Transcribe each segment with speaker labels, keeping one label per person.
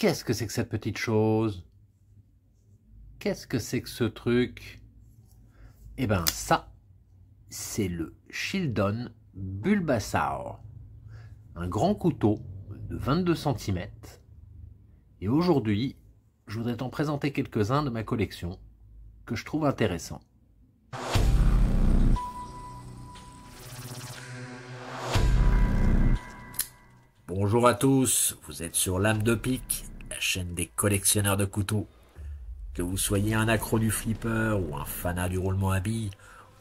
Speaker 1: Qu'est-ce que c'est que cette petite chose? Qu'est-ce que c'est que ce truc? Eh ben ça, c'est le Shieldon Bulbasaur. Un grand couteau de 22 cm. Et aujourd'hui, je voudrais t'en présenter quelques-uns de ma collection que je trouve intéressants. Bonjour à tous, vous êtes sur Lame de Pique, la chaîne des collectionneurs de couteaux. Que vous soyez un accro du flipper ou un fanat du roulement à billes,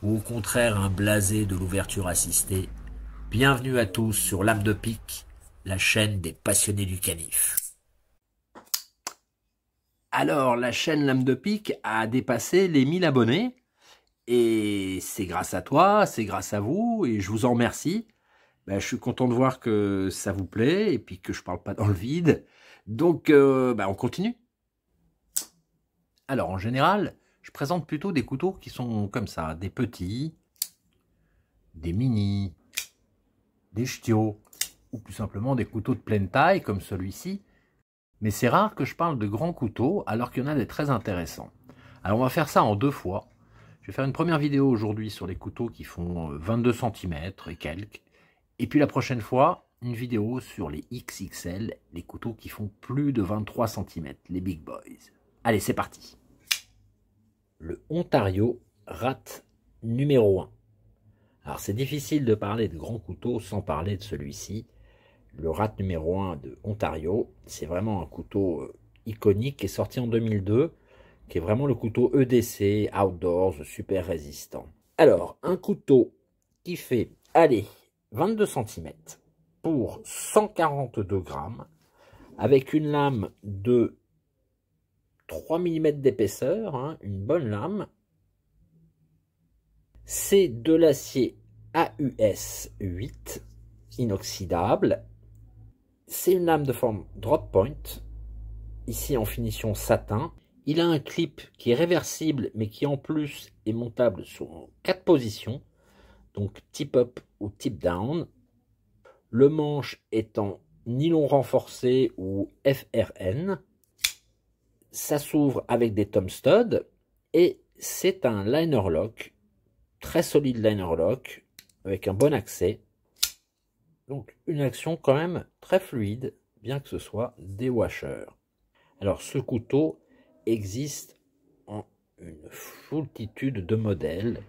Speaker 1: ou au contraire un blasé de l'ouverture assistée, bienvenue à tous sur Lame de Pique, la chaîne des passionnés du canif. Alors, la chaîne Lame de Pique a dépassé les 1000 abonnés, et c'est grâce à toi, c'est grâce à vous, et je vous en remercie. Je suis content de voir que ça vous plaît, et puis que je parle pas dans le vide. Donc, on continue. Alors, en général, je présente plutôt des couteaux qui sont comme ça, des petits, des mini, des ch'tios, ou plus simplement des couteaux de pleine taille, comme celui-ci. Mais c'est rare que je parle de grands couteaux, alors qu'il y en a des très intéressants. Alors, on va faire ça en deux fois. Je vais faire une première vidéo aujourd'hui sur les couteaux qui font 22 cm et quelques. Et puis la prochaine fois, une vidéo sur les XXL, les couteaux qui font plus de 23 cm, les Big Boys. Allez, c'est parti. Le Ontario Rat numéro 1. Alors c'est difficile de parler de grands couteaux sans parler de celui-ci. Le Rat numéro 1 de Ontario, c'est vraiment un couteau iconique qui est sorti en 2002, qui est vraiment le couteau EDC, outdoors, super résistant. Alors, un couteau qui fait, allez, 22 cm pour 142 grammes, avec une lame de 3 mm d'épaisseur, hein, une bonne lame. C'est de l'acier AUS 8, inoxydable. C'est une lame de forme drop point, ici en finition satin. Il a un clip qui est réversible, mais qui en plus est montable sur 4 positions, donc tip up ou tip down. Le manche est en nylon renforcé ou FRN. Ça s'ouvre avec des thumb studs et c'est un liner lock, très solide liner lock, avec un bon accès. Donc une action quand même très fluide, bien que ce soit des washers. Alors ce couteau existe en une foultitude de modèles.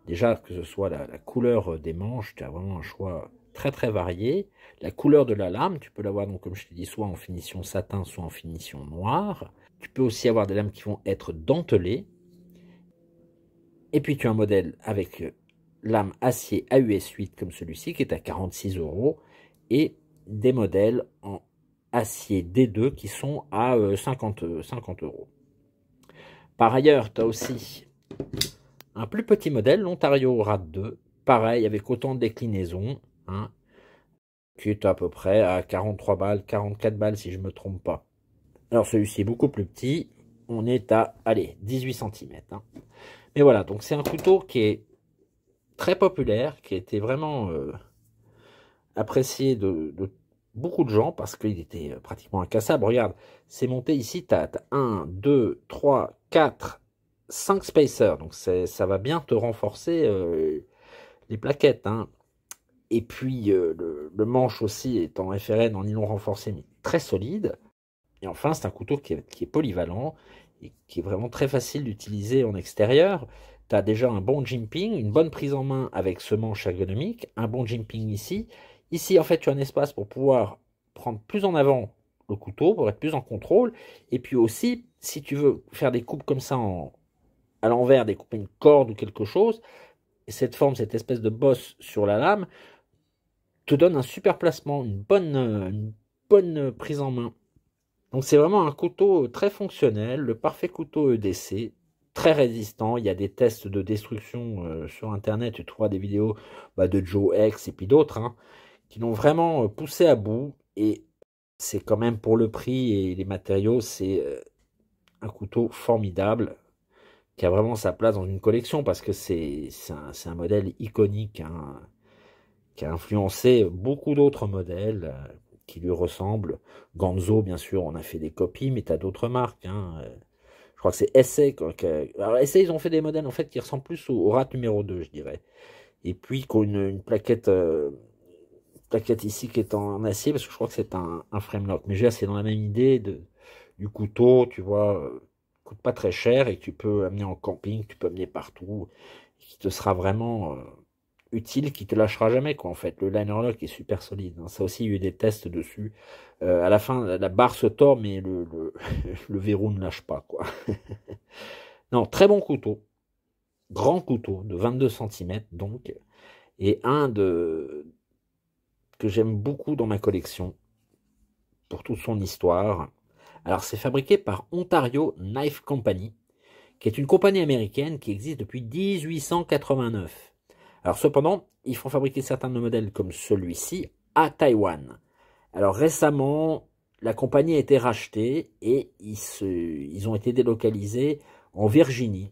Speaker 1: Déjà que ce soit la couleur des manches, tu as vraiment un choix très très varié. La couleur de la lame, tu peux l'avoir donc comme je t'ai dit, soit en finition satin, soit en finition noire. Tu peux aussi avoir des lames qui vont être dentelées. Et puis tu as un modèle avec lame acier AUS 8 comme celui-ci qui est à 46 €. Et des modèles en acier D2 qui sont à 50 €. Par ailleurs, tu as aussi un plus petit modèle, l'Ontario Rat 2. Pareil, avec autant de déclinaisons. Hein, qui est à peu près à 43 balles, 44 balles si je ne me trompe pas. Alors celui-ci est beaucoup plus petit, on est à, allez, 18 cm. Hein. Mais voilà, donc c'est un couteau qui est très populaire, qui a été vraiment apprécié de beaucoup de gens, parce qu'il était pratiquement incassable. Regarde, c'est monté ici, tu as 1, 2, 3, 4, 5 spacers, donc ça va bien te renforcer les plaquettes. Hein. Et puis le manche aussi est en FRN, en nylon renforcé, mais très solide. Et enfin, c'est un couteau qui est polyvalent et qui est vraiment très facile d'utiliser en extérieur. Tu as déjà un bon jimping, une bonne prise en main avec ce manche ergonomique, un bon jimping ici. Ici, en fait, tu as un espace pour pouvoir prendre plus en avant le couteau, pour être plus en contrôle. Et puis aussi, si tu veux faire des coupes comme ça à l'envers, découper une corde ou quelque chose, cette forme, cette espèce de bosse sur la lame, te donne un super placement, une bonne prise en main. Donc c'est vraiment un couteau très fonctionnel, le parfait couteau EDC, très résistant. Il y a des tests de destruction sur internet, tu trouveras des vidéos de Joe X et puis d'autres hein, qui l'ont vraiment poussé à bout. Et c'est quand même pour le prix et les matériaux, c'est un couteau formidable qui a vraiment sa place dans une collection parce que c'est un modèle iconique hein, qui a influencé beaucoup d'autres modèles qui lui ressemble. Ganzo, bien sûr, on a fait des copies, mais tu as d'autres marques. Hein. Je crois que c'est Essay. Alors, Essay, ils ont fait des modèles en fait qui ressemblent plus au Rat numéro 2, je dirais. Et puis, qui ont une plaquette ici qui est en acier, parce que je crois que c'est un frame lock. Mais c'est dans la même idée du couteau, tu vois, coûte pas très cher et que tu peux amener en camping, tu peux amener partout, qui te sera vraiment utile, qui te lâchera jamais, quoi, en fait. Le liner lock est super solide. Hein. Ça aussi, il y a eu des tests dessus. À la fin, la barre se tord, mais le verrou ne lâche pas, quoi. Non, très bon couteau. Grand couteau de 22 cm, donc. Et que j'aime beaucoup dans ma collection, pour toute son histoire. Alors, c'est fabriqué par Ontario Knife Company, qui est une compagnie américaine qui existe depuis 1889. Alors, cependant, ils font fabriquer certains de nos modèles comme celui-ci à Taïwan. Alors, récemment, la compagnie a été rachetée et ils ont été délocalisés en Virginie.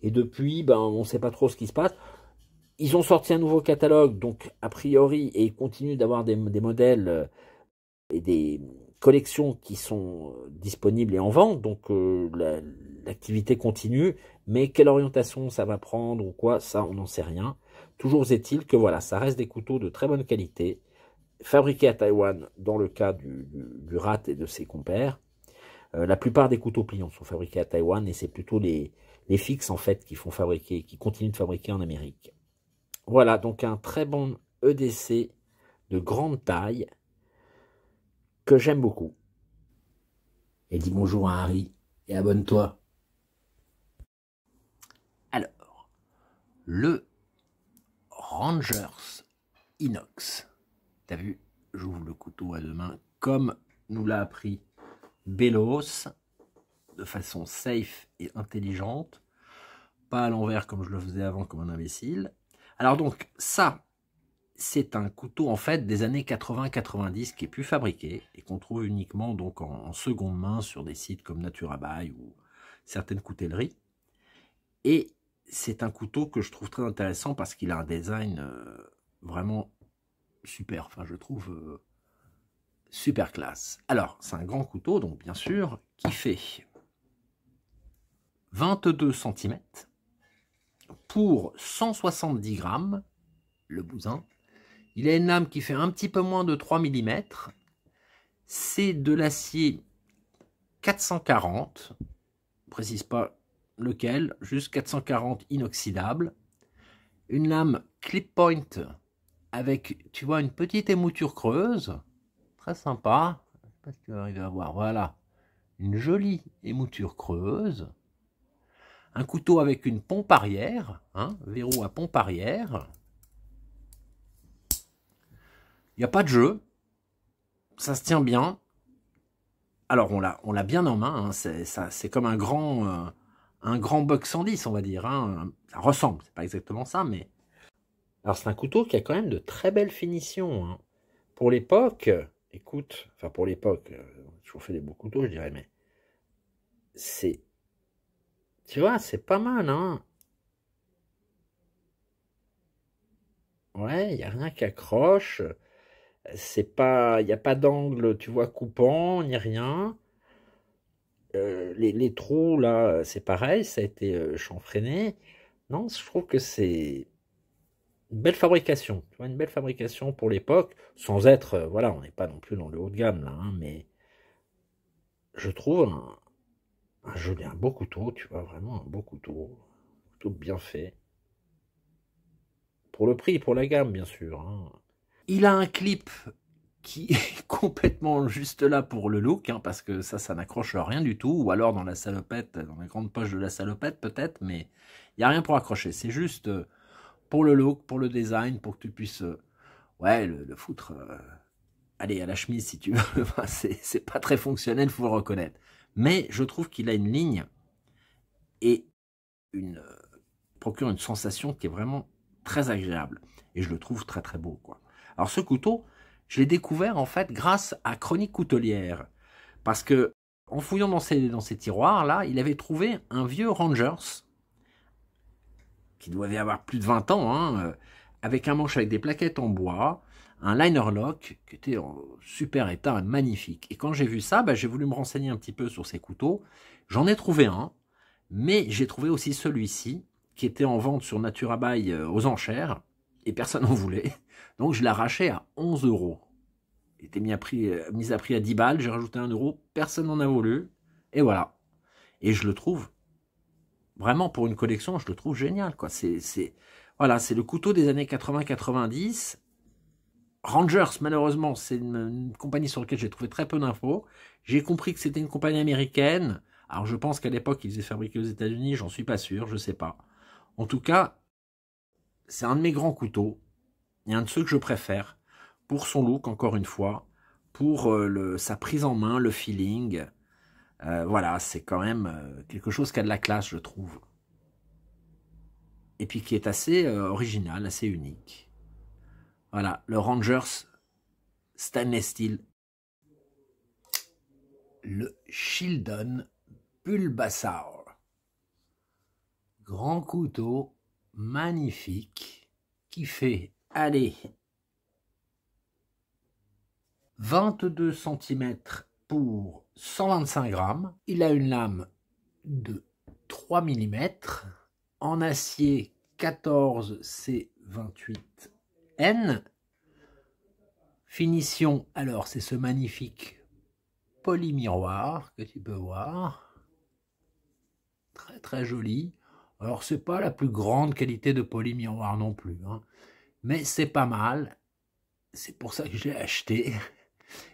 Speaker 1: Et depuis, on ne sait pas trop ce qui se passe. Ils ont sorti un nouveau catalogue, donc a priori, et ils continuent d'avoir des modèles et des collections qui sont disponibles et en vente, donc l'activité continue, mais quelle orientation ça va prendre ou quoi, ça on n'en sait rien. Toujours est-il que voilà, ça reste des couteaux de très bonne qualité, fabriqués à Taïwan dans le cas du Rat et de ses compères. La plupart des couteaux pliants sont fabriqués à Taïwan et c'est plutôt les fixes en fait qui continuent de fabriquer en Amérique. Voilà, donc un très bon EDC de grande taille que j'aime beaucoup. Et dis bonjour à Harry et abonne-toi. Alors, le Rangers Inox. T'as vu, j'ouvre le couteau à deux mains comme nous l'a appris Bellos, de façon safe et intelligente. Pas à l'envers comme je le faisais avant comme un imbécile. Alors donc, ça, c'est un couteau en fait des années 80-90 qui est plus fabriqué et qu'on trouve uniquement donc en seconde main sur des sites comme Naturabuy ou certaines coutelleries. Et c'est un couteau que je trouve très intéressant parce qu'il a un design vraiment super. Enfin, je trouve super classe. Alors, c'est un grand couteau, donc bien sûr, qui fait 22 cm pour 170 grammes, le bousin. Il a une lame qui fait un petit peu moins de 3 mm. C'est de l'acier 440. Je ne précise pas lequel, juste 440 inoxydable. Une lame clip point avec, tu vois, une petite émouture creuse. Très sympa. Je ne sais pas si tu vas arriver à voir. Voilà. Une jolie émouture creuse. Un couteau avec une pompe arrière. Hein, verrou à pompe arrière. Il n'y a pas de jeu, ça se tient bien. Alors on l'a bien en main, hein. C'est comme un grand Buck 110, on va dire. Hein. Ça ressemble, c'est pas exactement ça, mais... Alors c'est un couteau qui a quand même de très belles finitions. Hein. Pour l'époque, écoute, enfin pour l'époque, je fais des beaux couteaux, je dirais, mais... Tu vois, c'est pas mal, hein. Ouais, il n'y a rien qui accroche. Il n'y a pas d'angle, tu vois, coupant, ni rien. Les trous, là, c'est pareil, ça a été chanfreiné. Non, je trouve que c'est une belle fabrication. Tu vois, une belle fabrication pour l'époque, sans être, voilà, on n'est pas non plus dans le haut de gamme, là, hein, mais je trouve un beau couteau, tu vois, vraiment un beau couteau bien fait. Pour le prix, pour la gamme, bien sûr. Hein. Il a un clip qui est complètement juste là pour le look, hein, parce que ça n'accroche rien du tout, ou alors dans la salopette, dans la grande poche de la salopette peut-être, mais il n'y a rien pour accrocher, c'est juste pour le look, pour le design, pour que tu puisses ouais, le foutre allez, à la chemise si tu veux, c'est pas très fonctionnel, il faut le reconnaître, mais je trouve qu'il a une ligne et procure une sensation qui est vraiment très agréable, et je le trouve très très beau, quoi. Alors ce couteau, je l'ai découvert en fait grâce à Chronique Coutelière. Parce que en fouillant dans ces tiroirs là, il avait trouvé un vieux Rangers qui devait avoir plus de 20 ans, hein, avec un manche avec des plaquettes en bois, un liner lock qui était en super état, magnifique. Et quand j'ai vu ça, j'ai voulu me renseigner un petit peu sur ces couteaux. J'en ai trouvé un, mais j'ai trouvé aussi celui-ci, qui était en vente sur Naturabuy aux enchères, et personne n'en voulait. Donc je l'ai arraché à 11 €. Il était mis à prix à 10 balles, j'ai rajouté 1 €, personne n'en a voulu, et voilà. Et je le trouve, vraiment pour une collection, je le trouve génial, quoi. Voilà, c'est le couteau des années 80-90. Rangers, malheureusement, c'est une compagnie sur laquelle j'ai trouvé très peu d'infos. J'ai compris que c'était une compagnie américaine. Alors je pense qu'à l'époque, ils faisaient fabriquer aux États-Unis, j'en suis pas sûr, je sais pas. En tout cas, c'est un de mes grands couteaux, et un de ceux que je préfère, pour son look, encore une fois, pour sa prise en main, le feeling. Voilà, c'est quand même quelque chose qui a de la classe, je trouve. Et puis qui est assez original, assez unique. Voilà, le Rangers Stainless Steel. Le Shieldon Bulbasaur. Grand couteau, magnifique, qui fait, allez, 22 cm pour 125 grammes. Il a une lame de 3 mm, en acier 14C28N. Finition, alors c'est ce magnifique polymiroir que tu peux voir. Très très joli. Alors c'est pas la plus grande qualité de polymiroir non plus, hein, mais c'est pas mal. C'est pour ça que je l'ai acheté.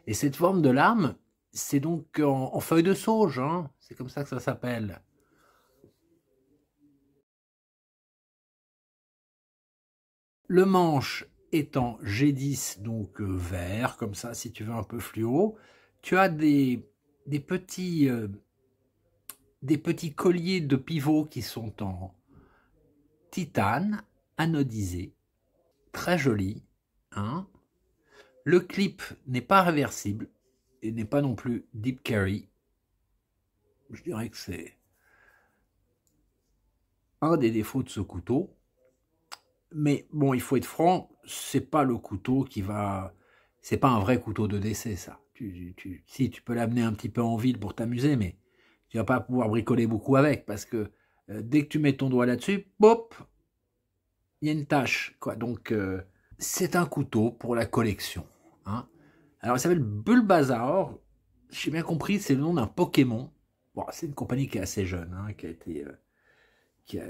Speaker 1: Et cette forme de lame, c'est donc en feuille de sauge, hein. C'est comme ça que ça s'appelle. Le manche étant G10, donc vert, comme ça, si tu veux un peu fluo. Tu as des petits colliers de pivot qui sont en titane, anodisé. Très joli, hein. Le clip n'est pas réversible et n'est pas non plus deep carry. Je dirais que c'est un des défauts de ce couteau. Mais bon, il faut être franc, c'est pas le couteau qui va... C'est pas un vrai couteau de décès, ça. Si, tu peux l'amener un petit peu en ville pour t'amuser, mais tu vas pas pouvoir bricoler beaucoup avec, parce que dès que tu mets ton doigt là-dessus, pop, il y a une tache, quoi. Donc, c'est un couteau pour la collection, hein. Alors, il s'appelle Bulbasaur. J'ai bien compris, c'est le nom d'un Pokémon. Bon, c'est une compagnie qui est assez jeune, hein, qui a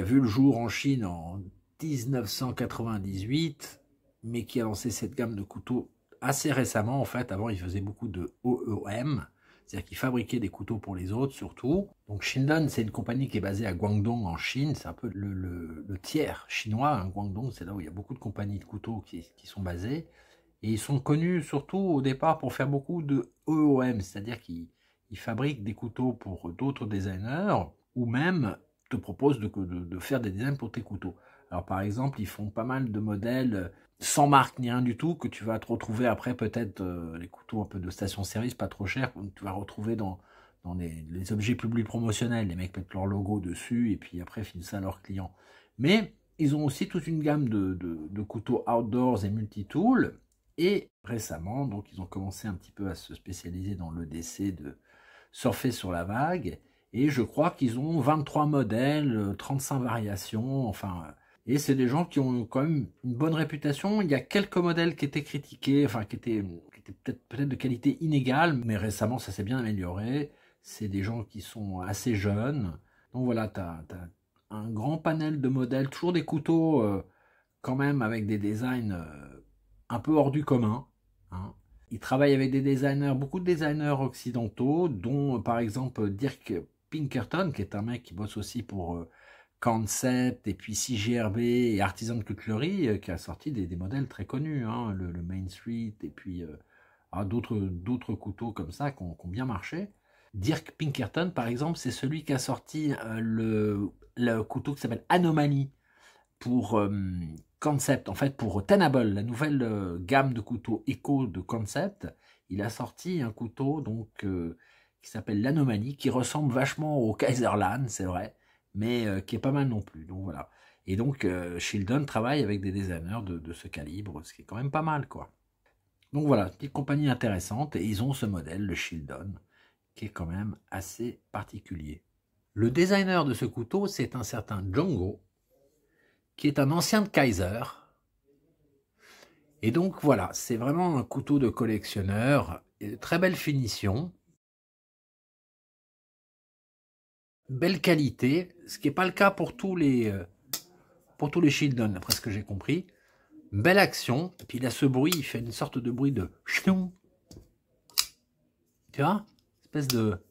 Speaker 1: vu le jour en Chine en 1998, mais qui a lancé cette gamme de couteaux assez récemment. En fait, avant, il faisait beaucoup de OEM, c'est-à-dire qu'il fabriquait des couteaux pour les autres, surtout. Donc, Shindon, c'est une compagnie qui est basée à Guangdong, en Chine. C'est un peu le tiers chinois, hein. Guangdong, c'est là où il y a beaucoup de compagnies de couteaux qui sont basées. Et ils sont connus surtout au départ pour faire beaucoup de OEM, c'est-à-dire qu'ils fabriquent des couteaux pour d'autres designers, ou même te proposent de faire des designs pour tes couteaux. Alors par exemple, ils font pas mal de modèles sans marque ni rien du tout, que tu vas te retrouver après peut-être les couteaux un peu de station-service, pas trop chers, que tu vas retrouver dans les objets publics promotionnels. Les mecs mettent leur logo dessus et puis après filent ça à leurs clients. Mais ils ont aussi toute une gamme de couteaux outdoors et multi-tools. Et récemment, donc ils ont commencé un petit peu à se spécialiser dans l'EDC, de surfer sur la vague. Et je crois qu'ils ont 23 modèles, 35 variations, enfin... Et c'est des gens qui ont quand même une bonne réputation. Il y a quelques modèles qui étaient critiqués, enfin qui étaient peut-être de qualité inégale, mais récemment ça s'est bien amélioré. C'est des gens qui sont assez jeunes. Donc voilà, tu as un grand panel de modèles, toujours des couteaux quand même avec des designs un peu hors du commun, hein. Ils travaillent avec des designers, beaucoup de designers occidentaux, dont par exemple Dirk Pinkerton, qui est un mec qui bosse aussi pour Concept, et puis CGRB et Artisan Cutlery, qui a sorti des modèles très connus, hein, le Main Street, et puis d'autres couteaux comme ça qui ont bien marché. Dirk Pinkerton, par exemple, c'est celui qui a sorti le couteau qui s'appelle Anomaly pour Concept, en fait pour Tenable, la nouvelle gamme de couteaux Eco de Concept. Il a sorti un couteau donc qui s'appelle l'Anomaly, qui ressemble vachement au Kaiserland, c'est vrai, mais qui est pas mal non plus. Donc voilà. Et donc, Shieldon travaille avec des designers de ce calibre, ce qui est quand même pas mal, quoi. Donc voilà, petite compagnie intéressante, et ils ont ce modèle, le Shieldon, qui est quand même assez particulier. Le designer de ce couteau, c'est un certain Djongo, qui est un ancien de Kaiser. Et donc voilà, c'est vraiment un couteau de collectionneur, très belle finition, belle qualité, ce qui n'est pas le cas pour tous les Shieldon, d'après ce que j'ai compris. Belle action, et puis il a ce bruit, il fait une sorte de bruit de ch'toum. Tu vois, espèce de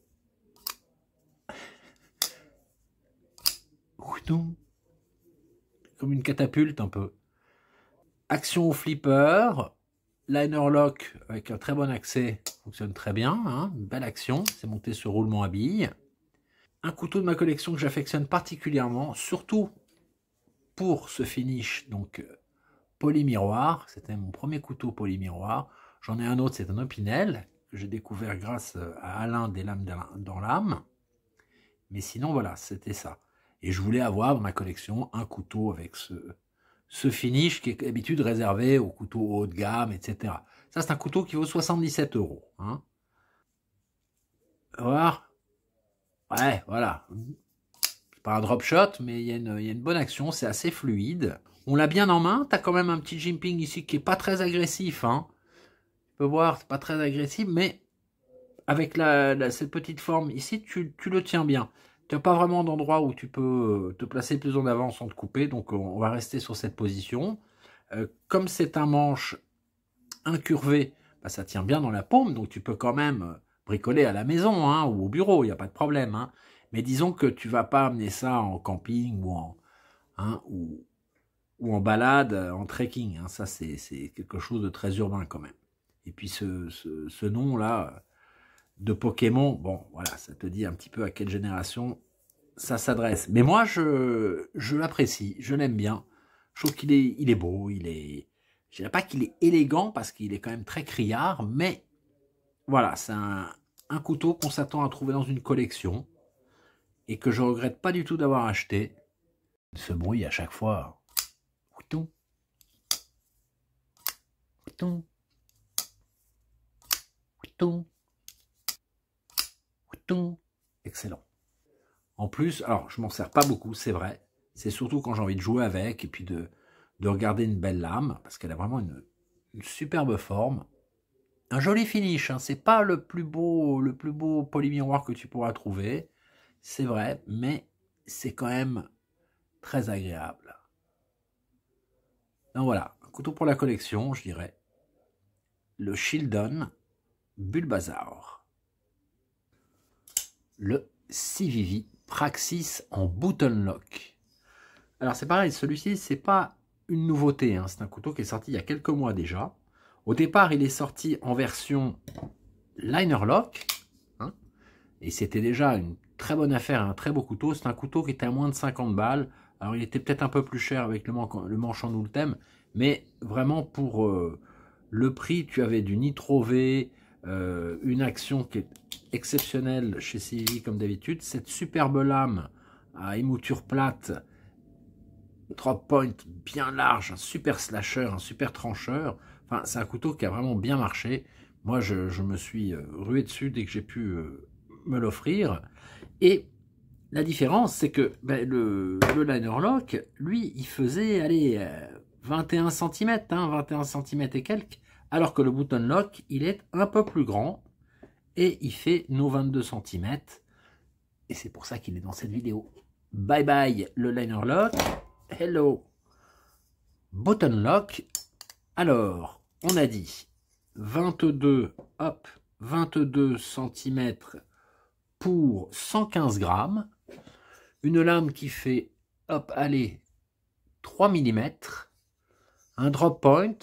Speaker 1: ch'toum, comme une catapulte un peu. Action au flipper, liner lock avec un très bon accès, fonctionne très bien, hein, une belle action, c'est monté sur roulement à billes. Un couteau de ma collection que j'affectionne particulièrement, surtout pour ce finish, donc polymiroir, c'était mon premier couteau polymiroir. J'en ai un autre, c'est un Opinel, que j'ai découvert grâce à Alain des lames dans l'âme. Mais sinon, voilà, c'était ça. Et je voulais avoir dans ma collection un couteau avec ce finish qui est d'habitude réservé aux couteaux haut de gamme, etc. Ça, c'est un couteau qui vaut 77 €. Hein. Voir. Ouais, voilà. C'est pas un drop shot, mais il y a une bonne action, c'est assez fluide. On l'a bien en main, tu as quand même un petit jimping ici qui est pas très agressif. Hein. Tu peux voir, c'est pas très agressif, mais avec cette petite forme ici, tu le tiens bien. Tu n'as pas vraiment d'endroit où tu peux te placer plus en avant sans te couper, donc on va rester sur cette position. Comme c'est un manche incurvé, bah, ça tient bien dans la paume, donc tu peux quand même bricoler à la maison hein, ou au bureau, il n'y a pas de problème. Hein. Mais disons que tu vas pas amener ça en camping ou en balade, en trekking. Hein. Ça, c'est quelque chose de très urbain quand même. Et puis ce nom-là de Pokémon, bon, voilà, ça te dit un petit peu à quelle génération ça s'adresse. Mais moi, je l'apprécie, je l'aime bien. Je trouve qu'il est beau, je dirais pas qu'il est élégant parce qu'il est quand même très criard, mais voilà, c'est un couteau qu'on s'attend à trouver dans une collection et que je regrette pas du tout d'avoir acheté. Ce bruit à chaque fois. Outou. Outou. Outou. Outou. Excellent. En plus, alors je m'en sers pas beaucoup, c'est vrai. C'est surtout quand j'ai envie de jouer avec et puis de regarder une belle lame, parce qu'elle a vraiment une superbe forme. Un joli finish, hein. C'est pas le plus beau polymiroir que tu pourras trouver, c'est vrai, mais c'est quand même très agréable. Donc voilà, un couteau pour la collection, je dirais. Le Shieldon Bulbasaur. Le CVV Praxis en button lock. Alors c'est pareil, celui-ci c'est pas une nouveauté, hein. C'est un couteau qui est sorti il y a quelques mois déjà. Au départ il est sorti en version liner lock, hein, et c'était déjà une très bonne affaire, un très beau couteau. C'est un couteau qui était à moins de 50 balles. Alors il était peut-être un peu plus cher avec le manche en Ultem, mais vraiment pour le prix, tu avais du Nitro V, une action qui est exceptionnelle chez CVV comme d'habitude, cette superbe lame à émouture plate, drop point bien large, un super slasher, un super trancheur. Enfin, c'est un couteau qui a vraiment bien marché. Moi, je me suis rué dessus dès que j'ai pu me l'offrir. Et la différence, c'est que ben, le liner lock, lui, il faisait, allez, 21 cm, hein, 21 cm et quelques, alors que le button lock, il est un peu plus grand, et il fait nos 22 cm, et c'est pour ça qu'il est dans cette vidéo. Bye bye le liner lock, hello button lock. Alors, on a dit 22 cm pour 115 grammes, une lame qui fait, hop, allez, 3 mm, un drop point,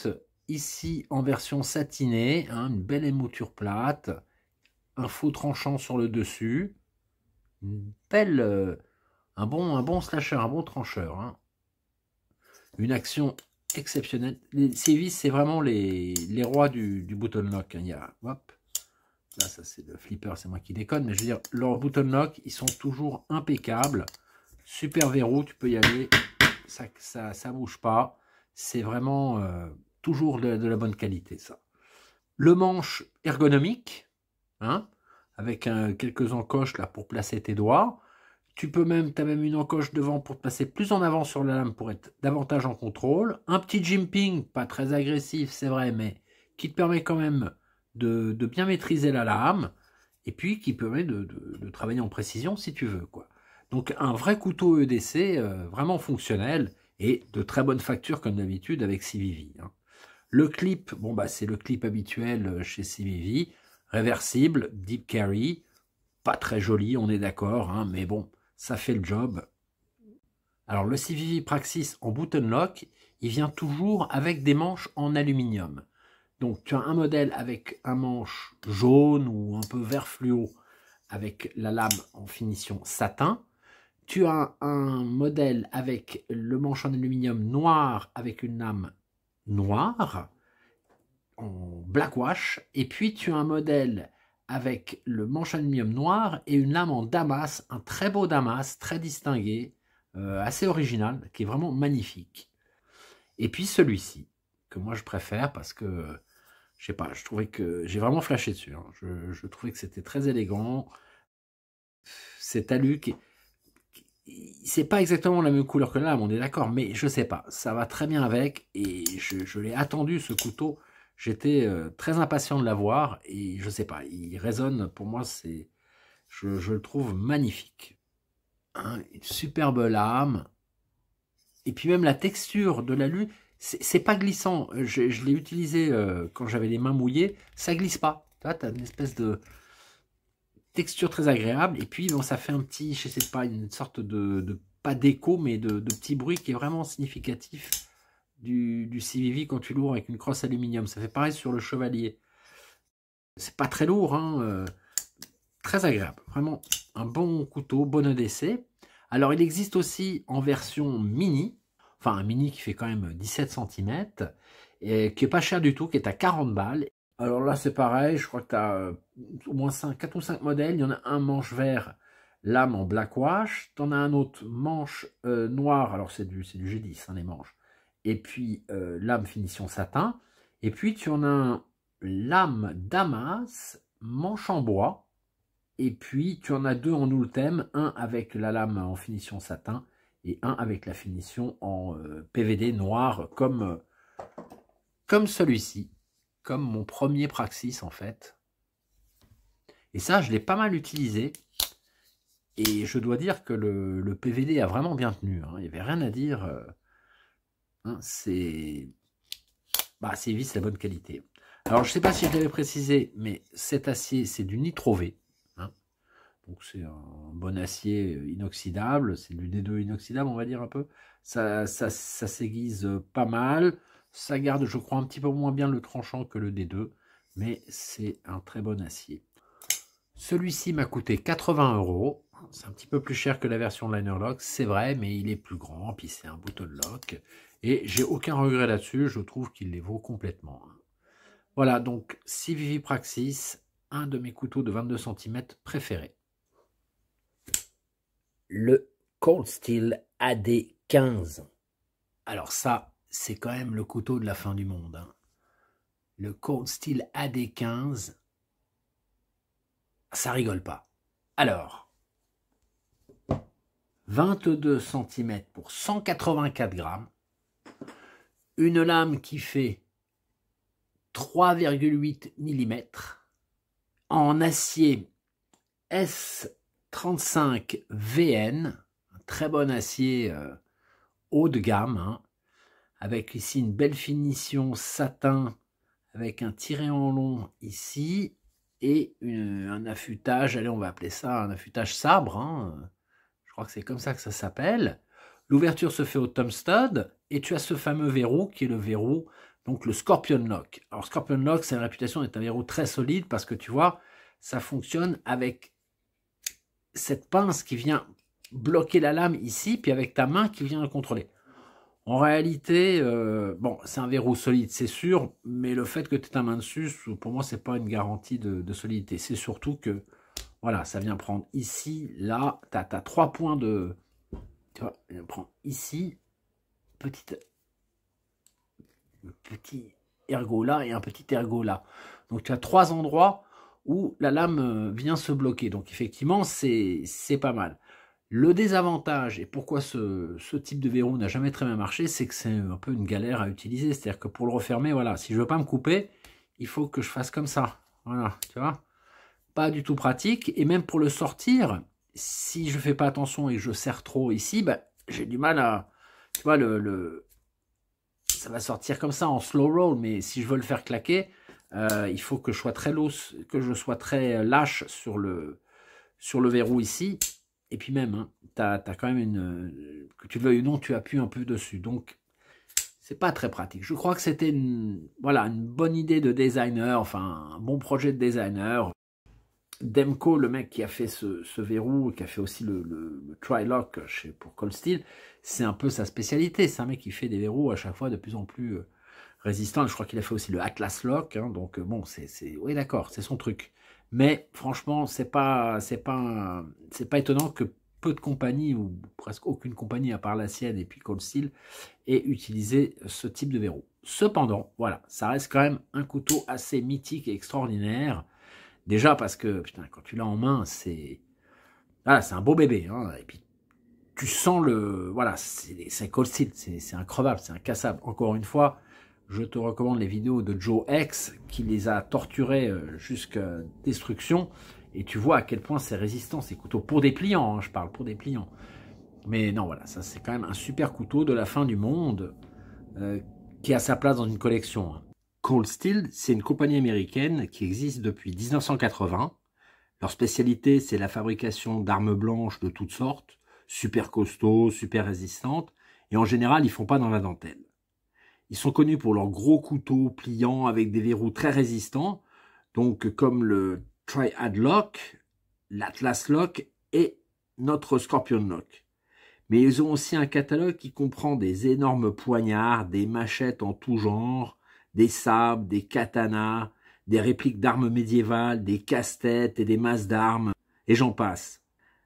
Speaker 1: ici en version satinée, hein, une belle émouture plate, un faux tranchant sur le dessus, une belle, un bon slasher, un bon trancheur, hein. Une action exceptionnelle. Les CVV, c'est vraiment les rois du button lock, hein. Il y a, hop, là ça c'est le flipper, c'est moi qui déconne, mais je veux dire, leurs button lock, ils sont toujours impeccables, super verrou, tu peux y aller ça bouge pas. C'est vraiment toujours de la bonne qualité, ça. Le manche ergonomique, hein, avec quelques encoches là pour placer tes doigts. Tu as même une encoche devant pour te passer plus en avant sur la lame pour être davantage en contrôle. Un petit jimping, pas très agressif, c'est vrai, mais qui te permet quand même de bien maîtriser la lame. Et puis qui permet de travailler en précision si tu veux, quoi. Donc un vrai couteau EDC vraiment fonctionnel et de très bonne facture comme d'habitude avec CVV. Hein. Le clip, bon bah c'est le clip habituel chez CVV, réversible, deep carry, pas très joli, on est d'accord, hein, mais bon, ça fait le job. Alors le CVV Praxis en button lock, il vient toujours avec des manches en aluminium. Donc tu as un modèle avec un manche jaune ou un peu vert fluo avec la lame en finition satin. Tu as un modèle avec le manche en aluminium noir avec une lame noire en black wash. Et puis tu as un modèle avec le manche en aluminium noir et une lame en damas, un très beau damas, très distingué, assez original, qui est vraiment magnifique. Et puis celui-ci, que moi je préfère parce que je sais pas, je trouvais que j'ai vraiment flashé dessus. Hein. Je trouvais que c'était très élégant. Cet alu qui c'est pas exactement la même couleur que la lame, on est d'accord, mais je sais pas, ça va très bien avec et je l'ai attendu ce couteau. J'étais très impatient de l'avoir et je sais pas, il résonne pour moi, je le trouve magnifique. Hein, une superbe lame et puis même la texture de l'alu. C'est pas glissant. Je l'ai utilisé quand j'avais les mains mouillées. Ça glisse pas. Tu as une espèce de texture très agréable. Et puis, bon, ça fait un petit, je sais pas, une sorte pas d'écho, mais de petit bruit qui est vraiment significatif du CVV quand tu l'ouvres avec une crosse aluminium. Ça fait pareil sur le Chevalier. C'est pas très lourd, hein, très agréable. Vraiment un bon couteau, bon EDC. Alors, il existe aussi en version mini. Enfin, un mini qui fait quand même 17 cm, et qui est pas cher du tout, qui est à 40 balles. Alors là, c'est pareil, je crois que tu as au moins 4 ou 5 modèles. Il y en a un manche vert, lame en black wash. Tu en as un autre manche noir, alors c'est du G10, hein, les manches. Et puis, lame finition satin. Et puis, tu en as un lame damas, manche en bois. Et puis, tu en as deux en Ultem, un avec la lame en finition satin et un avec la finition en PVD noir comme celui-ci, comme mon premier Praxis en fait. Et ça, je l'ai pas mal utilisé. Et je dois dire que le PVD a vraiment bien tenu. Hein. Il n'y avait rien à dire. Hein, c'est vis, la bonne qualité. Alors, je ne sais pas si je l'avais précisé, mais cet acier, c'est du Nitro V. Hein. Donc, c'est un bon acier inoxydable. C'est du D2 inoxydable, on va dire un peu. Ça s'aiguise pas mal. Ça garde, je crois, un petit peu moins bien le tranchant que le D2. Mais c'est un très bon acier. Celui-ci m'a coûté 80 €. C'est un petit peu plus cher que la version Liner Lock, c'est vrai, mais il est plus grand, puis c'est un button lock. Et j'ai aucun regret là-dessus, je trouve qu'il les vaut complètement. Voilà, donc CVV Praxis, un de mes couteaux de 22 cm préférés. Le Cold Steel AD15. Alors ça, c'est quand même le couteau de la fin du monde. Hein. Le Cold Steel AD15, ça rigole pas. Alors, 22 cm pour 184 grammes, une lame qui fait 3,8 mm, en acier S35 VN, un très bon acier haut de gamme, hein, avec ici une belle finition satin, avec un tiret en long ici, et un affûtage, allez on va appeler ça un affûtage sabre, hein, je crois que c'est comme ça que ça s'appelle. L'ouverture se fait au thumb stud, et tu as ce fameux verrou qui est le verrou, donc le Scorpion Lock. Alors Scorpion Lock, c'est la réputation d'être un verrou très solide, parce que tu vois, ça fonctionne avec cette pince qui vient bloquer la lame ici, puis avec ta main qui vient le contrôler. En réalité, bon, c'est un verrou solide, c'est sûr, mais le fait que tu aies ta main dessus, pour moi, c'est pas une garantie de solidité. C'est surtout que, voilà, ça vient prendre ici, là, tu as 3 points de... Tu vois, il prend ici petit ergot là et un petit ergot là. Donc tu as 3 endroits où la lame vient se bloquer. Donc effectivement, c'est pas mal. Le désavantage, et pourquoi ce type de verrou n'a jamais très bien marché, c'est que c'est un peu une galère à utiliser. C'est-à-dire que pour le refermer, voilà, si je veux pas me couper, il faut que je fasse comme ça. Voilà, tu vois. Pas du tout pratique. Et même pour le sortir, si je fais pas attention et que je serre trop ici, bah, j'ai du mal à... Tu vois, ça va sortir comme ça en slow roll, mais si je veux le faire claquer, il faut que je sois très loose, que je sois très lâche sur le verrou ici. Et puis même, hein, tu as quand même que tu le veuilles ou non, tu appuies un peu dessus. Donc, c'est pas très pratique. Je crois que c'était voilà, une bonne idée de designer, enfin, un bon projet de designer. Demko, le mec qui a fait ce verrou, qui a fait aussi le Tri-Lock pour Cold Steel, c'est un peu sa spécialité. C'est un mec qui fait des verrous à chaque fois de plus en plus résistants. Je crois qu'il a fait aussi le Atlas Lock. Hein, donc bon, oui d'accord, c'est son truc. Mais franchement, c'est pas étonnant que peu de compagnies, ou presque aucune compagnie à part la sienne et puis Cold Steel, ait utilisé ce type de verrou. Cependant, voilà, ça reste quand même un couteau assez mythique et extraordinaire. Déjà parce que, putain, quand tu l'as en main, c'est un beau bébé. Hein, et puis, tu sens voilà, c'est Cold Steel, c'est increvable, c'est incassable. Encore une fois, je te recommande les vidéos de Joe X, qui les a torturés jusqu'à destruction. Et tu vois à quel point c'est résistant, ces couteaux. Pour des pliants, hein, je parle, pour des pliants. Mais non, voilà, ça c'est quand même un super couteau de la fin du monde, qui a sa place dans une collection. Hein. Cold Steel, c'est une compagnie américaine qui existe depuis 1980. Leur spécialité, c'est la fabrication d'armes blanches de toutes sortes, super costauds, super résistantes, et en général, ils font pas dans la dentelle. Ils sont connus pour leurs gros couteaux pliants avec des verrous très résistants, donc comme le Triad Lock, l'Atlas Lock et notre Scorpion Lock. Mais ils ont aussi un catalogue qui comprend des énormes poignards, des machettes en tout genre, des sabres, des katanas, des répliques d'armes médiévales, des casse-têtes et des masses d'armes, et j'en passe.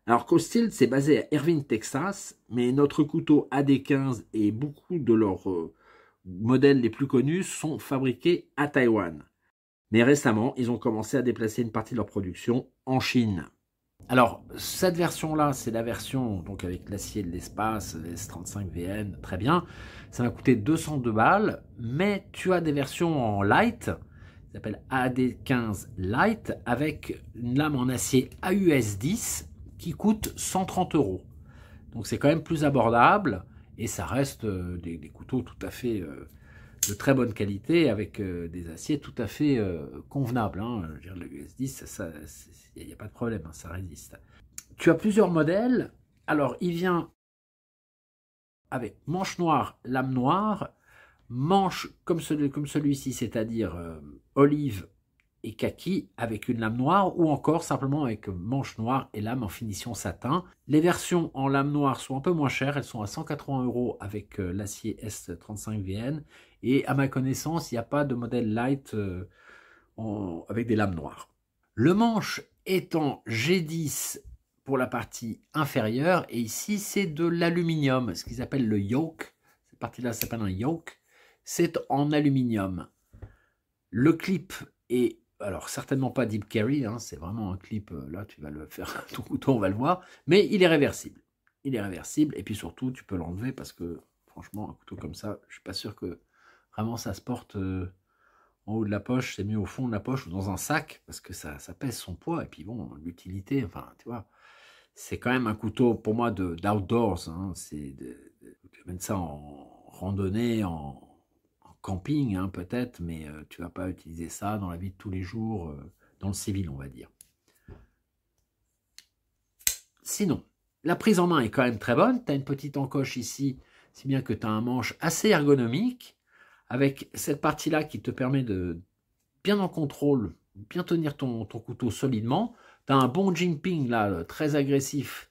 Speaker 1: Alors Cold Steel, c'est basé à Irving, Texas, mais notre couteau AD15 et beaucoup de leurs modèles les plus connus sont fabriqués à Taïwan. Mais récemment, ils ont commencé à déplacer une partie de leur production en Chine. Alors, cette version-là, c'est la version donc avec l'acier de l'espace, S35VN, très bien. Ça m'a coûté 202 balles, mais tu as des versions en light, ça s'appelle AD15 Light, avec une lame en acier AUS 10 qui coûte 130 €. Donc c'est quand même plus abordable, et ça reste des couteaux tout à fait de très bonne qualité, avec des aciers tout à fait convenables. Hein. Je veux dire, le US10, il n'y a pas de problème, hein, ça résiste. Tu as plusieurs modèles. Alors, il vient avec manche noire, lame noire, manche comme celui-ci, c'est-à-dire olive et kaki avec une lame noire, ou encore simplement avec manche noire et lame en finition satin. Les versions en lame noire sont un peu moins chères, elles sont à 180 € avec l'acier S35VN, et à ma connaissance, il n'y a pas de modèle light avec des lames noires. Le manche est en G10 pour la partie inférieure, et ici c'est de l'aluminium, ce qu'ils appellent le yoke. Cette partie-là s'appelle un yoke, c'est en aluminium. Le clip est, alors certainement pas deep carry, hein, c'est vraiment un clip, là tu vas le faire ton couteau, on va le voir, mais il est réversible. Il est réversible, et puis surtout tu peux l'enlever, parce que franchement un couteau comme ça, je suis pas sûr que vraiment ça se porte en haut de la poche, c'est mieux au fond de la poche ou dans un sac, parce que ça pèse son poids, et puis bon, l'utilité, enfin tu vois, c'est quand même un couteau pour moi d'outdoors, hein, tu mets ça en randonnée, en camping hein, peut-être, mais tu vas pas utiliser ça dans la vie de tous les jours, dans le civil on va dire. Sinon, la prise en main est quand même très bonne, tu as une petite encoche ici, si bien que tu as un manche assez ergonomique, avec cette partie-là qui te permet de bien en contrôle, bien tenir ton couteau solidement. Tu as un bon jimping là, très agressif,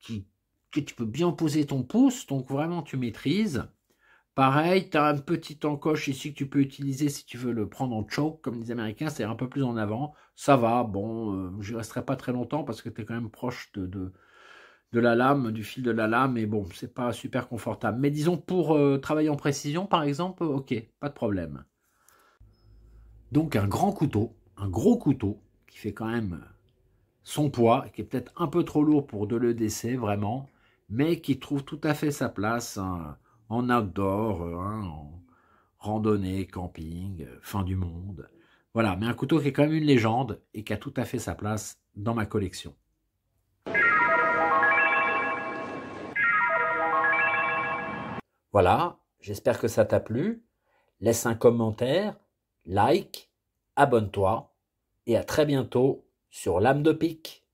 Speaker 1: que tu peux bien poser ton pouce, donc vraiment tu maîtrises. Pareil, tu as une petite encoche ici que tu peux utiliser si tu veux le prendre en choke, comme les Américains, c'est un peu plus en avant. Ça va, bon, je ne resterai pas très longtemps parce que tu es quand même proche de la lame, du fil de la lame, et bon, c'est pas super confortable. Mais disons pour travailler en précision, par exemple, ok, pas de problème. Donc un grand couteau, un gros couteau, qui fait quand même son poids, qui est peut-être un peu trop lourd pour de l'EDC, vraiment, mais qui trouve tout à fait sa place hein, en outdoor, en randonnée, camping, fin du monde. Voilà, mais un couteau qui est quand même une légende et qui a tout à fait sa place dans ma collection. Voilà, j'espère que ça t'a plu. Laisse un commentaire, like, abonne-toi et à très bientôt sur Lame de Pique.